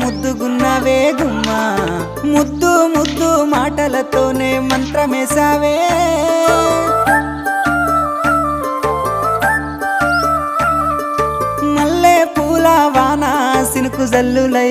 ముద్దుగున్నవే గుమ్మా ముద్దు ముద్దు మాటలతోనే మంత్రమేసావే మల్లె పూల వాన సినుకు జల్లులై